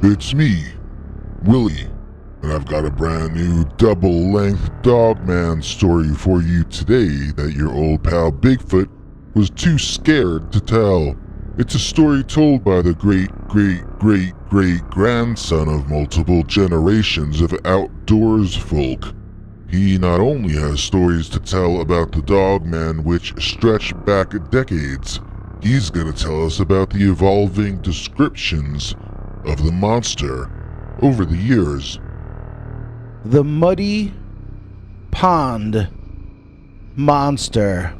It's me, Willie, and I've got a brand new double-length Dogman story for you today that your old pal Bigfoot was too scared to tell. It's a story told by the great-great-great-great-grandson of multiple generations of outdoors folk. He not only has stories to tell about the Dogman which stretch back decades, he's gonna tell us about the evolving descriptions of the monster over the years. The Muddy Pond Monster.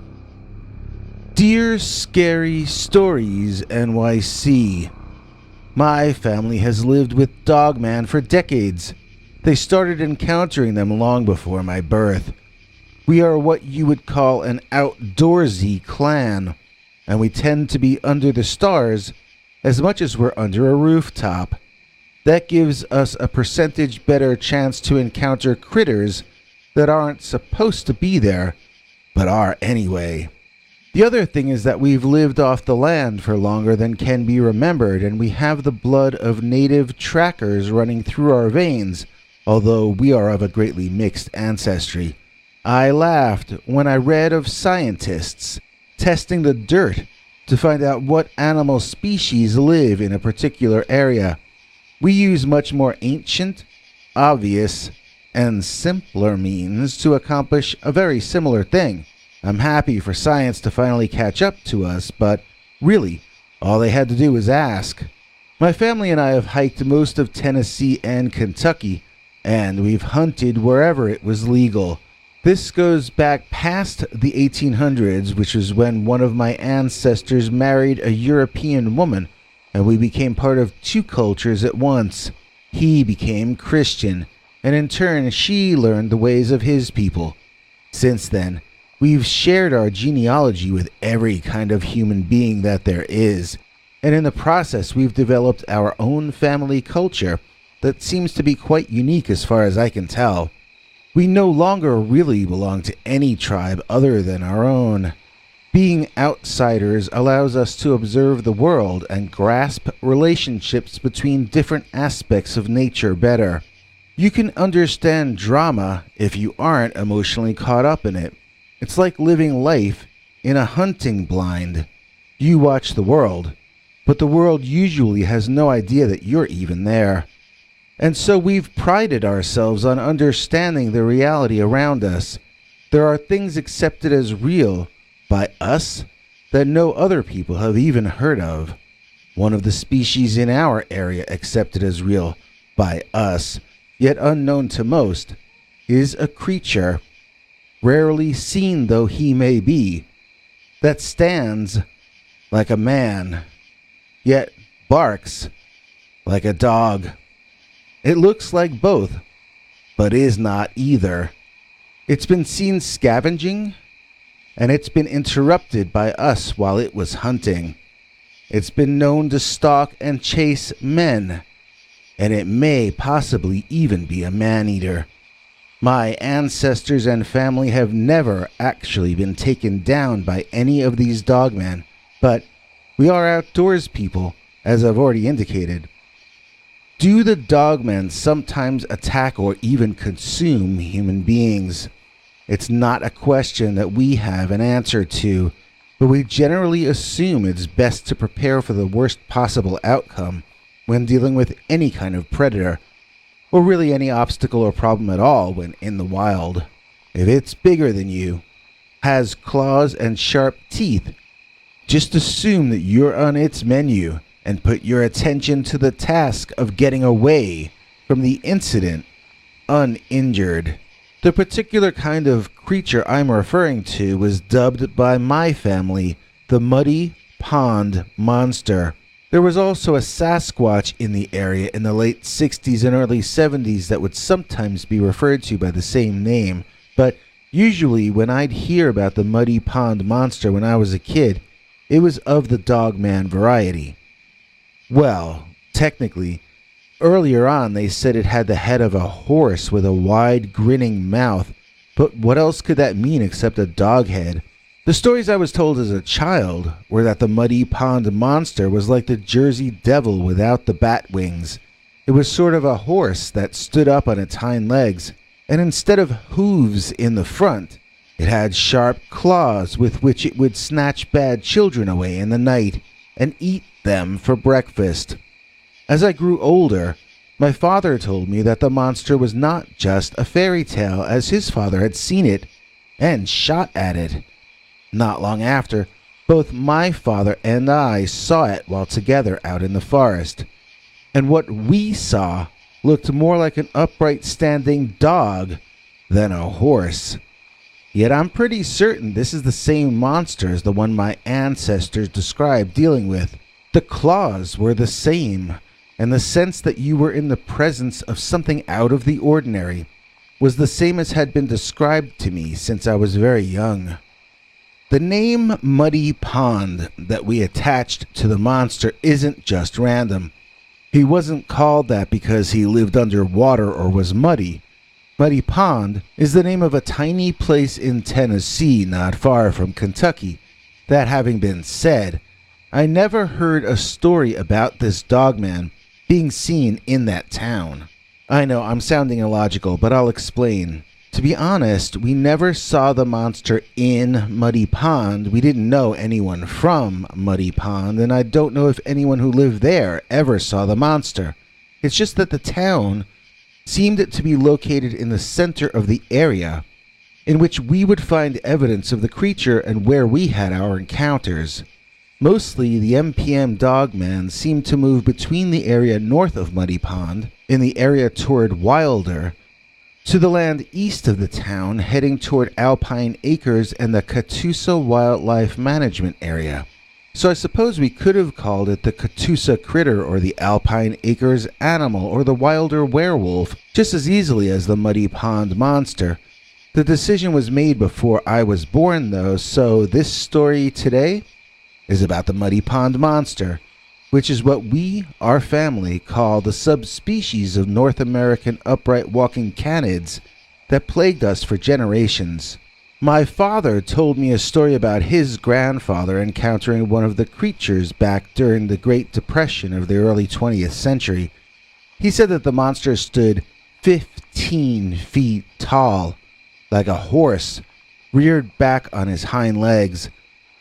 Dear Scary Stories NYC. My family has lived with Dogman for decades. They started encountering them long before my birth. We are what you would call an outdoorsy clan, and we tend to be under the stars as much as we're under a rooftop. That gives us a percentage better chance to encounter critters that aren't supposed to be there, but are anyway. The other thing is that we've lived off the land for longer than can be remembered, and we have the blood of native trackers running through our veins, although we are of a greatly mixed ancestry. I laughed when I read of scientists testing the dirt to find out what animal species live in a particular area. We use much more ancient, obvious, and simpler means to accomplish a very similar thing. I'm happy for science to finally catch up to us, but really, all they had to do was ask. My family and I have hiked most of Tennessee and Kentucky, and we've hunted wherever it was legal. This goes back past the 1800s, which is when one of my ancestors married a European woman, and we became part of two cultures at once. He became Christian, and in turn she learned the ways of his people. Since then, we've shared our genealogy with every kind of human being that there is, and in the process we've developed our own family culture that seems to be quite unique as far as I can tell. We no longer really belong to any tribe other than our own. Being outsiders allows us to observe the world and grasp relationships between different aspects of nature better. You can understand drama if you aren't emotionally caught up in it. It's like living life in a hunting blind. You watch the world, but the world usually has no idea that you're even there. And so we've prided ourselves on understanding the reality around us. There are things accepted as real by us that no other people have even heard of. One of the species in our area accepted as real by us, yet unknown to most, is a creature, rarely seen though he may be, that stands like a man, yet barks like a dog. It looks like both, but is not either. It's been seen scavenging, and it's been interrupted by us while it was hunting. It's been known to stalk and chase men, and it may possibly even be a man-eater. My ancestors and family have never actually been taken down by any of these dogmen, but we are outdoors people, as I've already indicated. Do the dogmen sometimes attack or even consume human beings? It's not a question that we have an answer to, but we generally assume it's best to prepare for the worst possible outcome when dealing with any kind of predator, or really any obstacle or problem at all when in the wild. If it's bigger than you, has claws and sharp teeth, just assume that you're on its menu and put your attention to the task of getting away from the incident uninjured. The particular kind of creature I'm referring to was dubbed by my family the Muddy Pond Monster. There was also a Sasquatch in the area in the late 60s and early 70s that would sometimes be referred to by the same name, but usually when I'd hear about the Muddy Pond Monster when I was a kid, it was of the Dogman variety. Well, technically, earlier on they said it had the head of a horse with a wide grinning mouth, but what else could that mean except a dog head? The stories I was told as a child were that the Muddy Pond Monster was like the Jersey Devil without the bat wings. It was sort of a horse that stood up on its hind legs, and instead of hooves in the front, it had sharp claws with which it would snatch bad children away in the night and eat them for breakfast. As I grew older, my father told me that the monster was not just a fairy tale, as his father had seen it and shot at it. Not long after, both my father and I saw it while together out in the forest, and what we saw looked more like an upright standing dog than a horse. Yet I'm pretty certain this is the same monster as the one my ancestors described dealing with. The claws were the same, and the sense that you were in the presence of something out of the ordinary was the same as had been described to me since I was very young. The name Muddy Pond that we attached to the monster isn't just random. He wasn't called that because he lived under water or was muddy. Muddy Pond is the name of a tiny place in Tennessee not far from Kentucky. That having been said, I never heard a story about this Dogman being seen in that town. I know I'm sounding illogical, but I'll explain. To be honest, we never saw the monster in Muddy Pond. We didn't know anyone from Muddy Pond, and I don't know if anyone who lived there ever saw the monster. It's just that the town seemed to be located in the center of the area in which we would find evidence of the creature and where we had our encounters. Mostly, the MPM Dogman seemed to move between the area north of Muddy Pond, in the area toward Wilder, to the land east of the town, heading toward Alpine Acres and the Catoosa Wildlife Management Area. So I suppose we could have called it the Catoosa Critter or the Alpine Acres Animal or the Wilder Werewolf just as easily as the Muddy Pond Monster. The decision was made before I was born though, so this story today is about the Muddy Pond Monster, which is what we, our family, call the subspecies of North American upright walking canids that plagued us for generations. My father told me a story about his grandfather encountering one of the creatures back during the Great Depression of the early 20th century. He said that the monster stood 15 feet tall, like a horse, reared back on his hind legs,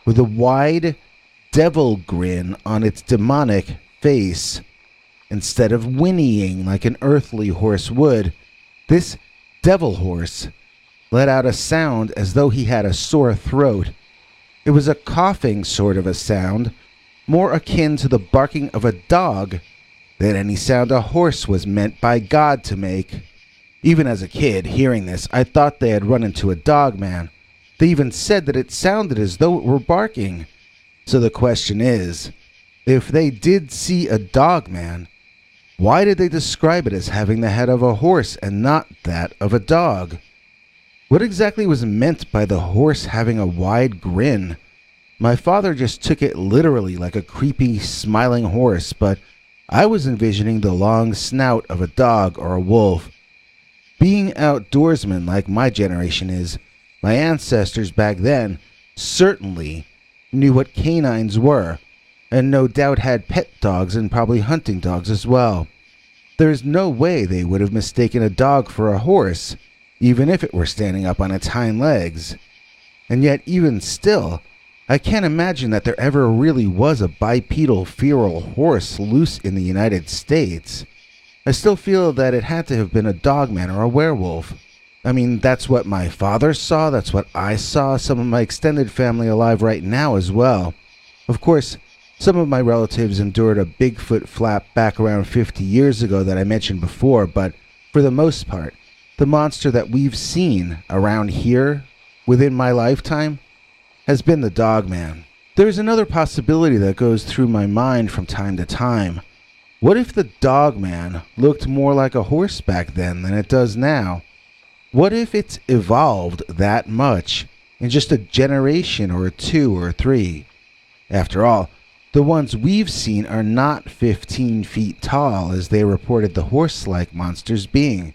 with a wide devil grin on its demonic face. Instead of whinnying like an earthly horse would, this devil horse let out a sound as though he had a sore throat. It was a coughing sort of a sound, more akin to the barking of a dog than any sound a horse was meant by God to make. Even as a kid, hearing this, I thought they had run into a Dogman. They even said that it sounded as though it were barking. So the question is, if they did see a Dogman, why did they describe it as having the head of a horse and not that of a dog? What exactly was meant by the horse having a wide grin? My father just took it literally like a creepy, smiling horse, but I was envisioning the long snout of a dog or a wolf. Being outdoorsmen like my generation is, my ancestors back then certainly knew what canines were, and no doubt had pet dogs and probably hunting dogs as well. There is no way they would have mistaken a dog for a horse, even if it were standing up on its hind legs. And yet, even still, I can't imagine that there ever really was a bipedal feral horse loose in the United States. I still feel that it had to have been a Dogman or a werewolf. I mean, that's what my father saw, that's what I saw, some of my extended family alive right now as well. Of course, some of my relatives endured a Bigfoot flap back around 50 years ago that I mentioned before, but for the most part, the monster that we've seen around here within my lifetime has been the Dogman. There's another possibility that goes through my mind from time to time. What if the Dogman looked more like a horse back then than it does now? What if it's evolved that much in just a generation or two or three? After all, the ones we've seen are not 15 feet tall as they reported the horse-like monsters being.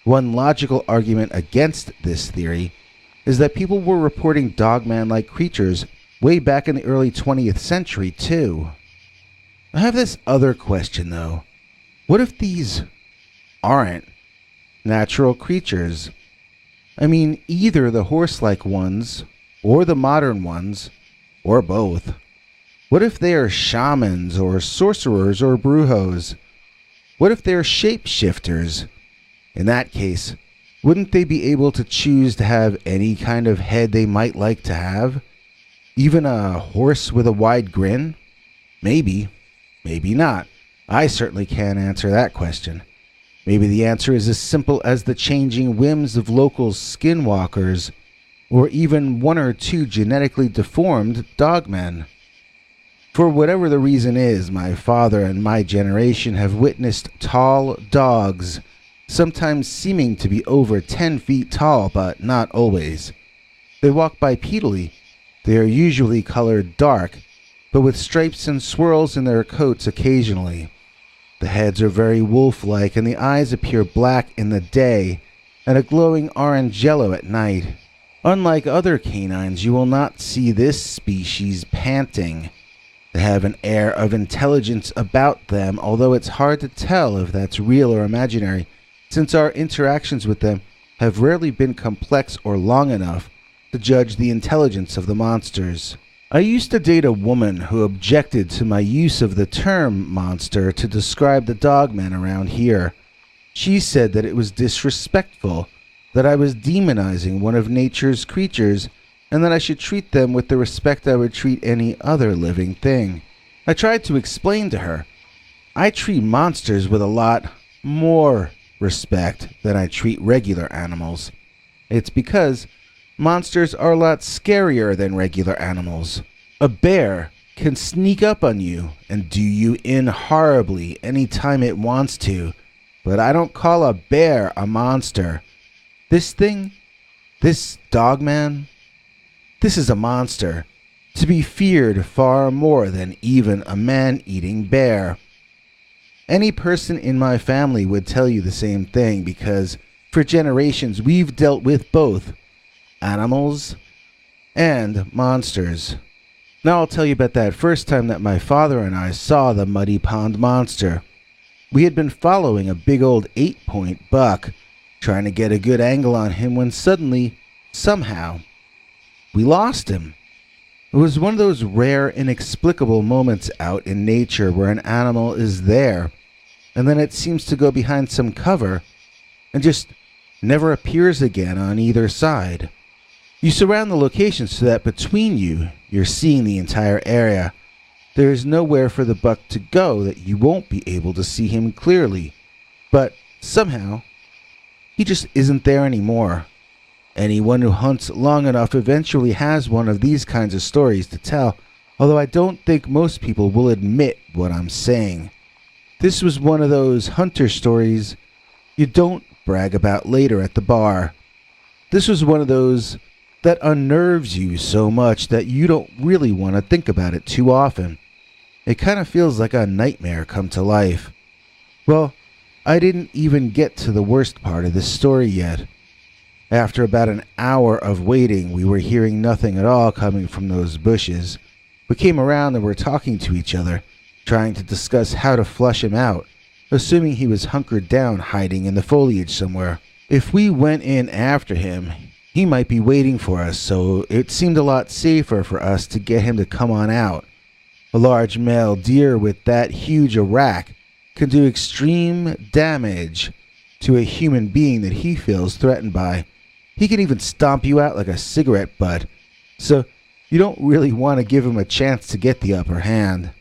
One logical argument against this theory is that people were reporting Dogman-like creatures way back in the early 20th century, too. I have this other question, though. What if these aren't natural creatures? I mean, either the horse-like ones, or the modern ones, or both. What if they are shamans, or sorcerers, or brujos? What if they're shapeshifters? In that case, wouldn't they be able to choose to have any kind of head they might like to have? Even a horse with a wide grin? Maybe. Maybe not. I certainly can't answer that question. Maybe the answer is as simple as the changing whims of local skinwalkers, or even one or two genetically deformed dogmen. For whatever the reason is, my father and my generation have witnessed tall dogs, sometimes seeming to be over 10 feet tall, but not always. They walk bipedally. They are usually colored dark, but with stripes and swirls in their coats occasionally. The heads are very wolf-like, and the eyes appear black in the day and a glowing orange yellow at night. Unlike other canines, you will not see this species panting. They have an air of intelligence about them, although it's hard to tell if that's real or imaginary, since our interactions with them have rarely been complex or long enough to judge the intelligence of the monsters. I used to date a woman who objected to my use of the term monster to describe the dogmen around here. She said that it was disrespectful, that I was demonizing one of nature's creatures, and that I should treat them with the respect I would treat any other living thing. I tried to explain to her, I treat monsters with a lot more respect than I treat regular animals. It's because monsters are a lot scarier than regular animals. A bear can sneak up on you and do you in horribly any time it wants to, but I don't call a bear a monster. This thing, this dogman, this is a monster, to be feared far more than even a man-eating bear. Any person in my family would tell you the same thing because for generations we've dealt with both animals and monsters. Now I'll tell you about that first time that my father and I saw the Muddy Pond monster. We had been following a big old 8-point buck, trying to get a good angle on him when suddenly, somehow, we lost him. It was one of those rare, inexplicable moments out in nature where an animal is there, and then it seems to go behind some cover and just never appears again on either side. You surround the location so that between you, you're seeing the entire area. There is nowhere for the buck to go that you won't be able to see him clearly, but somehow, he just isn't there anymore. Anyone who hunts long enough eventually has one of these kinds of stories to tell, although I don't think most people will admit what I'm saying. This was one of those hunter stories you don't brag about later at the bar. This was one of those that unnerves you so much that you don't really want to think about it too often. It kind of feels like a nightmare come to life. Well, I didn't even get to the worst part of this story yet. After about an hour of waiting, we were hearing nothing at all coming from those bushes. We came around and were talking to each other, trying to discuss how to flush him out, assuming he was hunkered down hiding in the foliage somewhere. If we went in after him, he might be waiting for us, so it seemed a lot safer for us to get him to come on out. A large male deer with that huge a rack can do extreme damage to a human being that he feels threatened by. He can even stomp you out like a cigarette butt, so you don't really want to give him a chance to get the upper hand.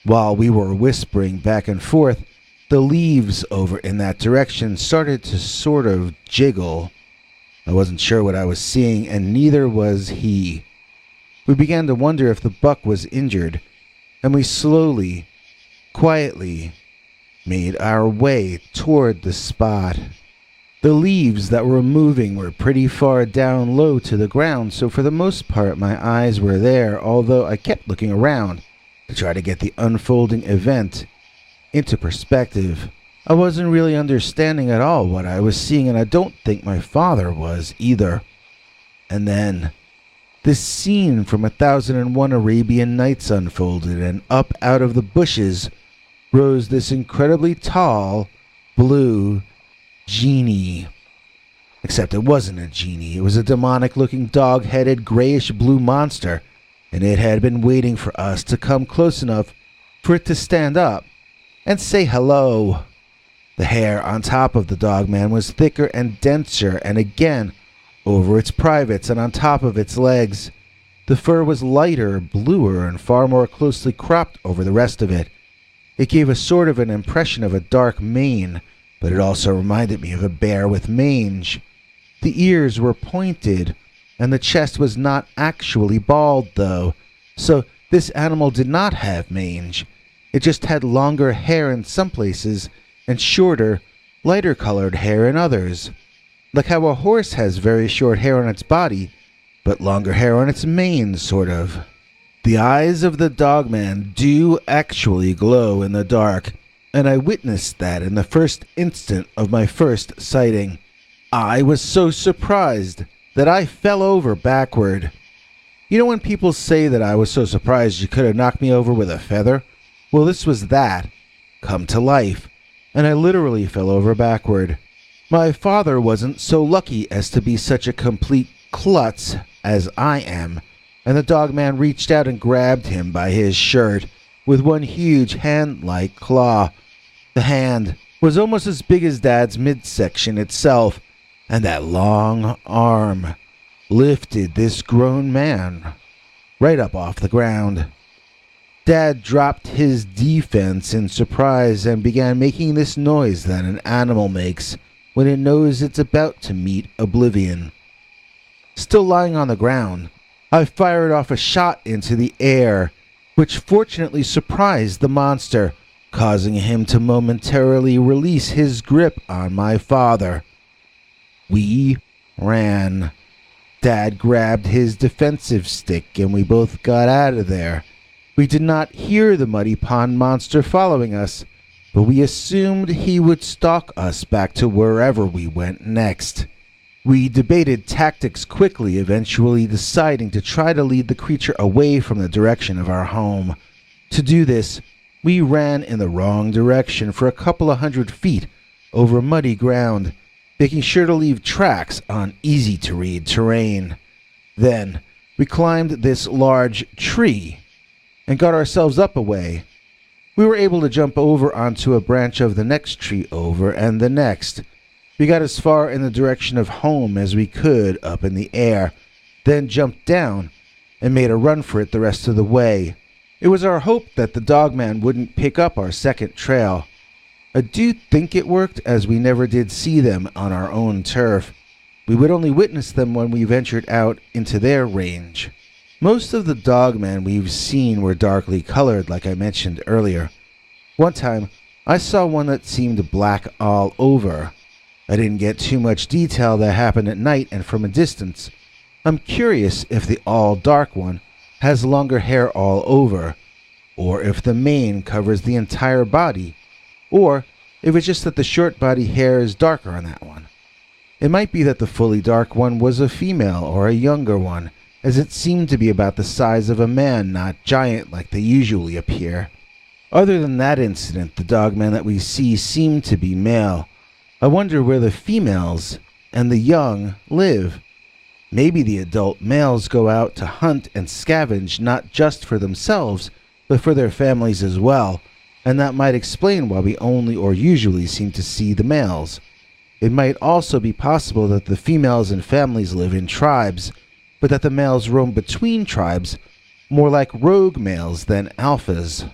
While we were whispering back and forth, the leaves over in that direction started to sort of jiggle. I wasn't sure what I was seeing, and neither was he. We began to wonder if the buck was injured, and we slowly, quietly, made our way toward the spot. The leaves that were moving were pretty far down low to the ground, so for the most part my eyes were there, although I kept looking around to try to get the unfolding event into perspective. I wasn't really understanding at all what I was seeing, and I don't think my father was either. And then, this scene from 1001 Arabian Nights unfolded, and up out of the bushes rose this incredibly tall, blue genie. Except it wasn't a genie, it was a demonic-looking dog-headed grayish-blue monster, and it had been waiting for us to come close enough for it to stand up and say hello. The hair on top of the Dogman was thicker and denser, and again, over its privates and on top of its legs. The fur was lighter, bluer, and far more closely cropped over the rest of it. It gave a sort of an impression of a dark mane, but it also reminded me of a bear with mange. The ears were pointed, and the chest was not actually bald, though, so this animal did not have mange. It just had longer hair in some places and shorter, lighter-colored hair in others. Like how a horse has very short hair on its body, but longer hair on its mane, sort of. The eyes of the Dogman do actually glow in the dark, and I witnessed that in the first instant of my first sighting. I was so surprised that I fell over backward. You know when people say that I was so surprised you could have knocked me over with a feather? Well, this was that, come to life, and I literally fell over backward. My father wasn't so lucky as to be such a complete klutz as I am, and the Dogman reached out and grabbed him by his shirt with one huge hand-like claw. The hand was almost as big as Dad's midsection itself, and that long arm lifted this grown man right up off the ground. Dad dropped his defense in surprise and began making this noise that an animal makes when it knows it's about to meet oblivion. Still lying on the ground, I fired off a shot into the air, which fortunately surprised the monster, causing him to momentarily release his grip on my father. We ran. Dad grabbed his defensive stick and we both got out of there. We did not hear the muddy pond monster following us, but we assumed he would stalk us back to wherever we went next. We debated tactics quickly, eventually deciding to try to lead the creature away from the direction of our home. To do this, we ran in the wrong direction for a couple of 100 feet over muddy ground, making sure to leave tracks on easy-to-read terrain. Then, we climbed this large tree and got ourselves up a way. We were able to jump over onto a branch of the next tree over and the next. We got as far in the direction of home as we could up in the air, then jumped down and made a run for it the rest of the way. It was our hope that the Dogman wouldn't pick up our second trail. I do think it worked, as we never did see them on our own turf. We would only witness them when we ventured out into their range. Most of the Dogmen we've seen were darkly colored, like I mentioned earlier. One time, I saw one that seemed black all over. I didn't get too much detail that happened at night and from a distance. I'm curious if the all-dark one has longer hair all over, or if the mane covers the entire body, or if it's just that the short body hair is darker on that one. It might be that the fully dark one was a female or a younger one, as it seemed to be about the size of a man, not giant like they usually appear. Other than that incident, the Dogmen that we see seem to be male. I wonder where the females and the young live. Maybe the adult males go out to hunt and scavenge not just for themselves, but for their families as well, and that might explain why we only or usually seem to see the males. It might also be possible that the females and families live in tribes, but that the males roam between tribes, more like rogue males than alphas.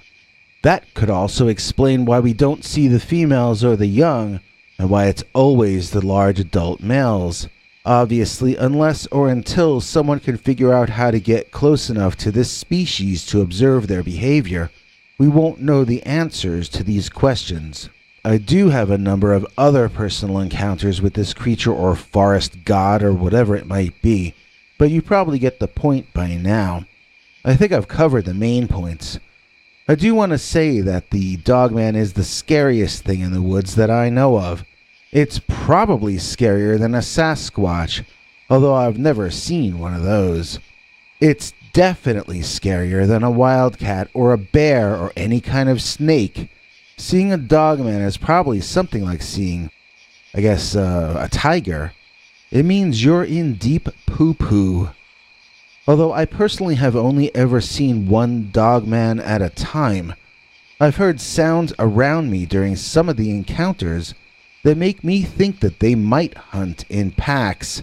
That could also explain why we don't see the females or the young, and why it's always the large adult males. Obviously, unless or until someone can figure out how to get close enough to this species to observe their behavior, we won't know the answers to these questions. I do have a number of other personal encounters with this creature or forest god or whatever it might be, but you probably get the point by now. I think I've covered the main points. I do want to say that the Dogman is the scariest thing in the woods that I know of. It's probably scarier than a Sasquatch, although I've never seen one of those. It's definitely scarier than a wildcat or a bear or any kind of snake. Seeing a dogman is probably something like seeing, a tiger. It means you're in deep poo-poo. Although I personally have only ever seen one dogman at a time, I've heard sounds around me during some of the encounters that make me think that they might hunt in packs,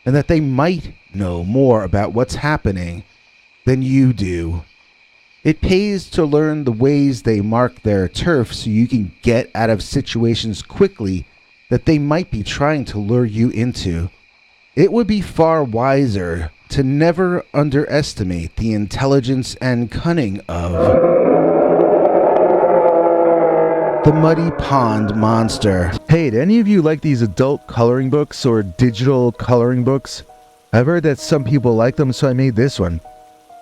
and that they might know more about what's happening than you do. It pays to learn the ways they mark their turf so you can get out of situations quickly that they might be trying to lure you into. It would be far wiser to never underestimate the intelligence and cunning of the Muddy Pond Monster. Hey, do any of you like these adult coloring books or digital coloring books? I've heard that some people like them, so I made this one.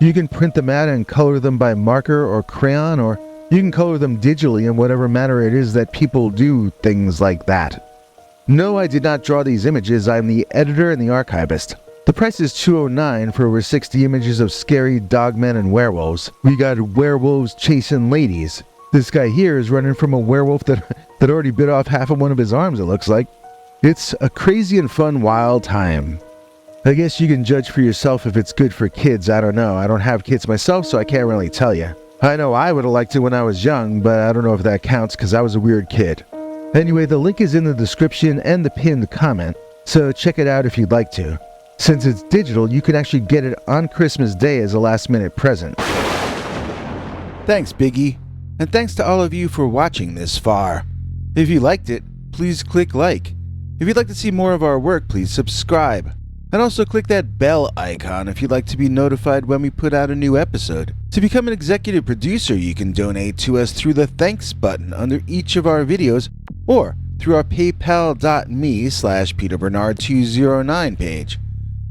You can print them out and color them by marker or crayon, or you can color them digitally in whatever manner it is that people do things like that. No, I did not draw these images. I'm the editor and the archivist. The price is $2.09 for over 60 images of scary dogmen and werewolves. We got werewolves chasing ladies. This guy here is running from a werewolf that already bit off half of one of his arms, it looks like. It's a crazy and fun, wild time. I guess you can judge for yourself if it's good for kids. I don't know. I don't have kids myself, so I can't really tell you. I know I would have liked it when I was young, but I don't know if that counts because I was a weird kid. Anyway, the link is in the description and the pinned comment, so check it out if you'd like to. Since it's digital, you can actually get it on Christmas Day as a last-minute present. Thanks, Biggie. And thanks to all of you for watching this far. If you liked it, please click like. If you'd like to see more of our work, please subscribe. And also click that bell icon if you'd like to be notified when we put out a new episode. To become an executive producer, you can donate to us through the thanks button under each of our videos or through our paypal.me/PeterBernard209 page.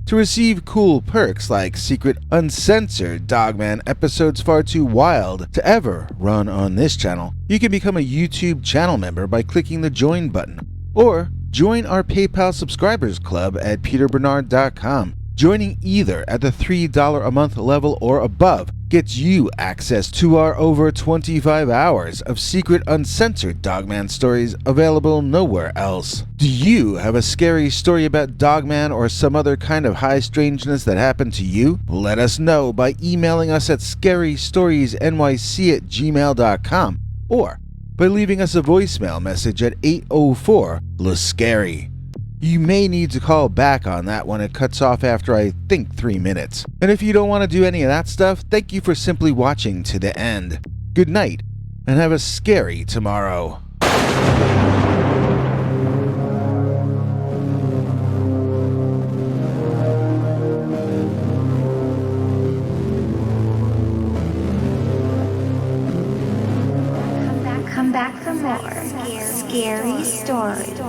To receive cool perks like secret uncensored Dogman episodes far too wild to ever run on this channel, you can become a YouTube channel member by clicking the join button, or join our PayPal subscribers club at peterbernard.com. Joining either at the $3 a month level or above gets you access to our over 25 hours of secret uncensored Dogman stories available nowhere else. Do you have a scary story about Dogman or some other kind of high strangeness that happened to you? Let us know by emailing us at scarystoriesnyc@gmail.com or by leaving us a voicemail message at 804-LA-SCARY. You may need to call back on that one. It cuts off after, I think, 3 minutes. And if you don't want to do any of that stuff, thank you for simply watching to the end. Good night, and have a scary tomorrow. Come back for more scary stories.